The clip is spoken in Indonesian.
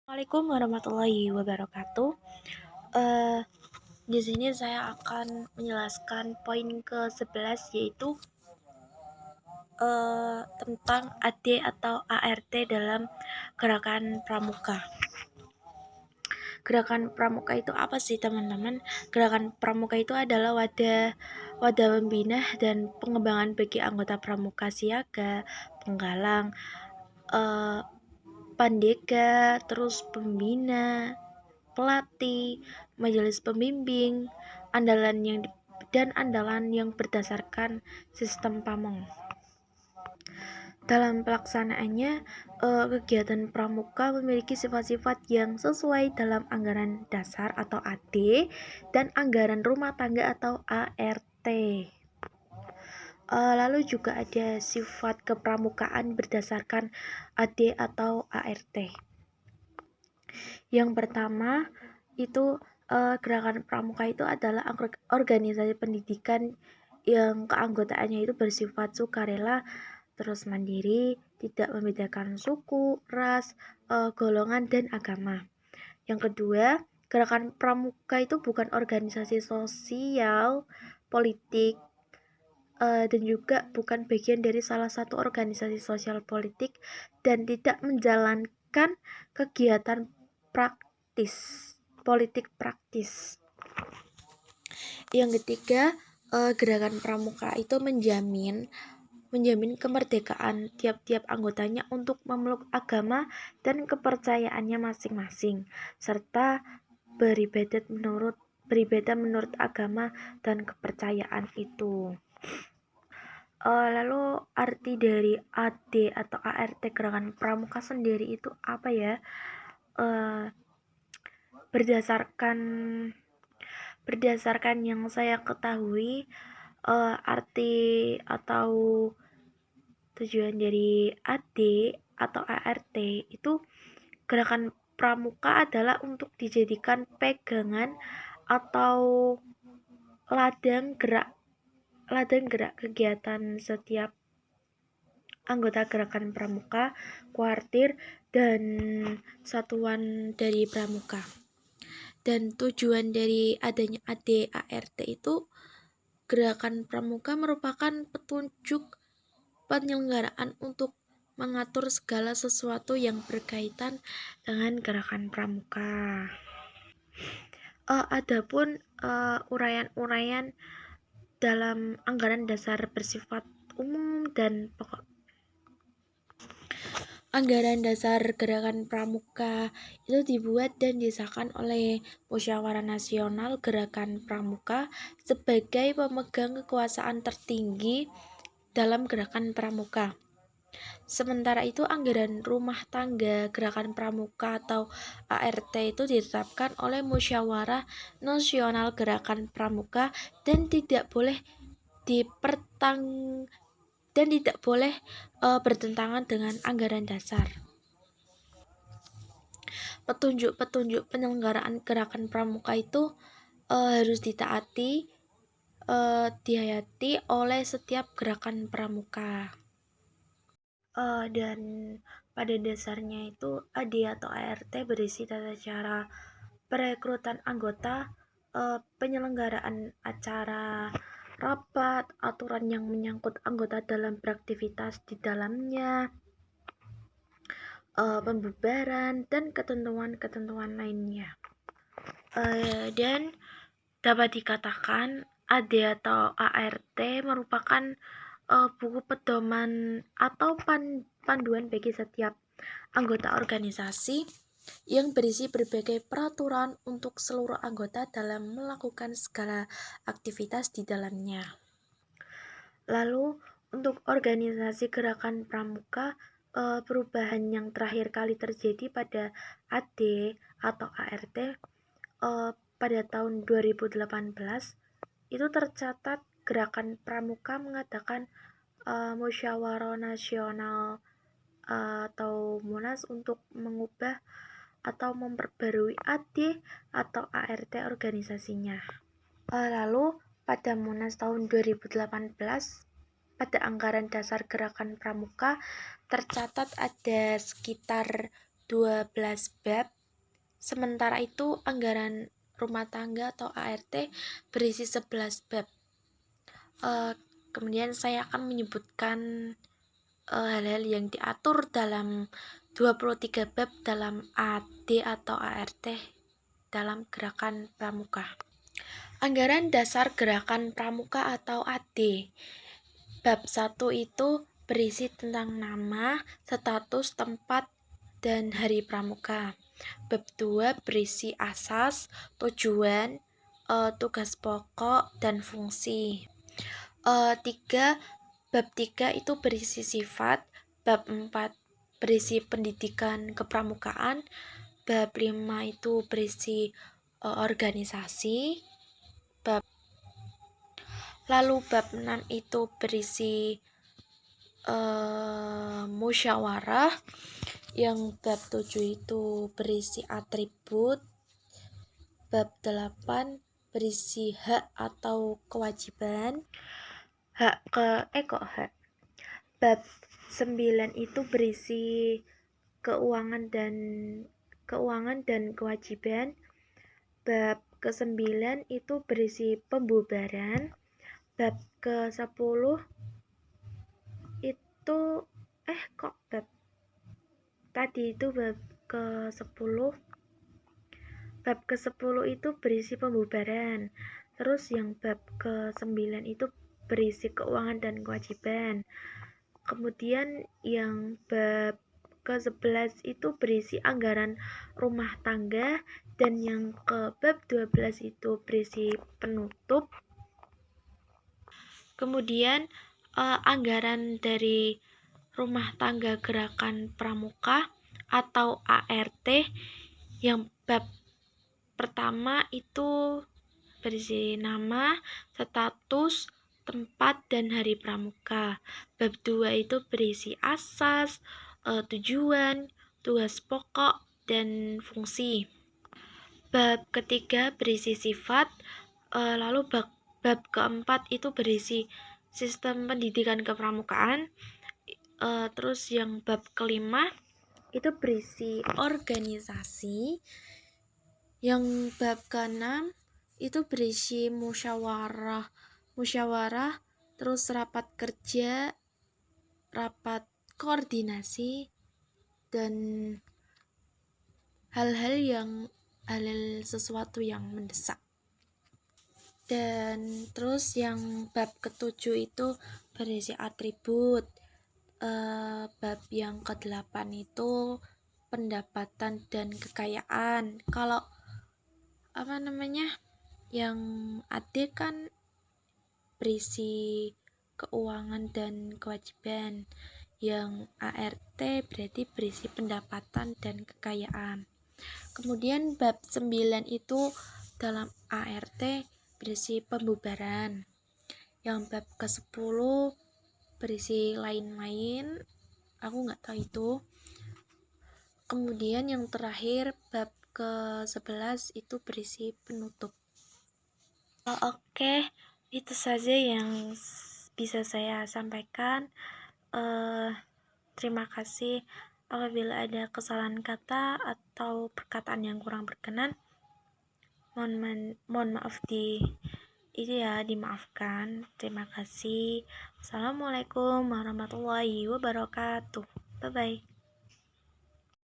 Assalamualaikum warahmatullahi wabarakatuh. Eh, di sini saya akan menjelaskan poin ke-11 yaitu tentang AD atau ART dalam gerakan pramuka. Gerakan pramuka itu apa sih, teman-teman? Gerakan pramuka itu adalah wadah pembina dan pengembangan bagi anggota pramuka siaga, penggalang, eh, pandega, terus pembina, pelatih, majelis pembimbing, andalan yang berdasarkan sistem pamong. Dalam pelaksanaannya, kegiatan pramuka memiliki sifat-sifat yang sesuai dalam anggaran dasar atau AD dan anggaran rumah tangga atau ART. Lalu juga ada sifat kepramukaan berdasarkan AD atau ART. Yang pertama itu gerakan pramuka itu adalah organisasi pendidikan yang keanggotaannya itu bersifat sukarela, terus mandiri, tidak membedakan suku, ras, golongan, dan agama. Yang kedua, gerakan pramuka itu bukan organisasi sosial, politik, dan juga bukan bagian dari salah satu organisasi sosial politik dan tidak menjalankan kegiatan politik praktis. Yang ketiga, gerakan pramuka itu menjamin kemerdekaan tiap-tiap anggotanya untuk memeluk agama dan kepercayaannya masing-masing, serta beribadah menurut agama dan kepercayaan itu. Lalu arti dari AD atau ART gerakan pramuka sendiri itu apa ya? Berdasarkan yang saya ketahui, arti atau tujuan dari AD atau ART itu gerakan pramuka adalah untuk dijadikan pegangan atau ladang gerak kegiatan setiap anggota gerakan pramuka, kuartir, dan satuan dari pramuka. Dan tujuan dari adanya AD ART itu, gerakan pramuka merupakan petunjuk penyelenggaraan untuk mengatur segala sesuatu yang berkaitan dengan gerakan pramuka. Adapun uraian-uraian dalam anggaran dasar bersifat umum dan pokok. Anggaran dasar gerakan pramuka itu dibuat dan disahkan oleh Musyawarah Nasional Gerakan Pramuka sebagai pemegang kekuasaan tertinggi dalam gerakan pramuka. Sementara itu, anggaran rumah tangga gerakan pramuka atau ART itu ditetapkan oleh Musyawarah Nasional Gerakan Pramuka dan tidak boleh bertentangan dengan anggaran dasar. Petunjuk-petunjuk penyelenggaraan gerakan pramuka itu harus dihayati oleh setiap gerakan pramuka. Dan pada dasarnya itu AD atau ART berisi tata cara perekrutan anggota, penyelenggaraan acara, rapat, aturan yang menyangkut anggota dalam beraktivitas di dalamnya, pembubaran, dan ketentuan-ketentuan lainnya. Dan dapat dikatakan AD atau ART merupakan buku pedoman atau panduan bagi setiap anggota organisasi yang berisi berbagai peraturan untuk seluruh anggota dalam melakukan segala aktivitas di dalamnya. Lalu untuk organisasi gerakan pramuka, perubahan yang terakhir kali terjadi pada AD atau ART pada tahun 2018 itu tercatat gerakan pramuka mengadakan musyawarah nasional atau Munas untuk mengubah atau memperbarui AD atau ART organisasinya. Lalu pada Munas tahun 2018, pada anggaran dasar gerakan pramuka tercatat ada sekitar 12 bab. Sementara itu anggaran rumah tangga atau ART berisi 11 bab. Kemudian saya akan menyebutkan hal-hal yang diatur dalam 23 bab dalam AD atau ART dalam gerakan pramuka. Anggaran dasar gerakan pramuka atau AD. Bab 1 itu berisi tentang nama, status, tempat, dan hari pramuka. Bab 2 berisi asas, tujuan, tugas pokok, dan fungsi. Bab 3 itu berisi sifat. Bab 4 berisi pendidikan kepramukaan. Bab 5 itu berisi organisasi. Lalu bab 6 itu berisi musyawarah. Yang bab 7 itu berisi atribut. Bab 8 berisi hak atau kewajiban. Bab 9 itu berisi keuangan dan kewajiban. Bab ke-9 itu berisi pembubaran. Bab ke-10 itu bab ke-10. Bab ke-10 itu berisi pembubaran. Terus yang bab ke-9 itu berisi keuangan dan kewajiban. Kemudian yang bab ke-11 itu berisi anggaran rumah tangga, dan yang ke bab 12 itu berisi penutup. Kemudian anggaran dari rumah tangga gerakan pramuka atau ART yang bab pertama itu berisi nama, status, tempat, dan hari pramuka. Bab 2 itu berisi asas, tujuan, tugas pokok, dan fungsi. Bab ketiga berisi sifat. Lalu bab keempat itu berisi sistem pendidikan kepramukaan. Terus yang bab kelima itu berisi organisasi. Yang bab keenam itu berisi musyawarah, terus rapat kerja, rapat koordinasi, dan hal-hal sesuatu yang mendesak. Dan terus yang bab ke-7 itu berisi atribut. Bab yang ke-8 itu pendapatan dan kekayaan. Kalau yang AD kan berisi keuangan dan kewajiban. Yang ART berarti berisi pendapatan dan kekayaan. Kemudian bab 9 itu dalam ART berisi pembubaran. Yang bab ke-10 berisi lain-lain, aku nggak tahu itu. Kemudian yang terakhir bab ke-11 itu berisi penutup. Oke, itu saja yang bisa saya sampaikan. Terima kasih. Apabila ada kesalahan kata atau perkataan yang kurang berkenan, mohon maaf dimaafkan. Terima kasih. Assalamualaikum warahmatullahi wabarakatuh. Bye bye.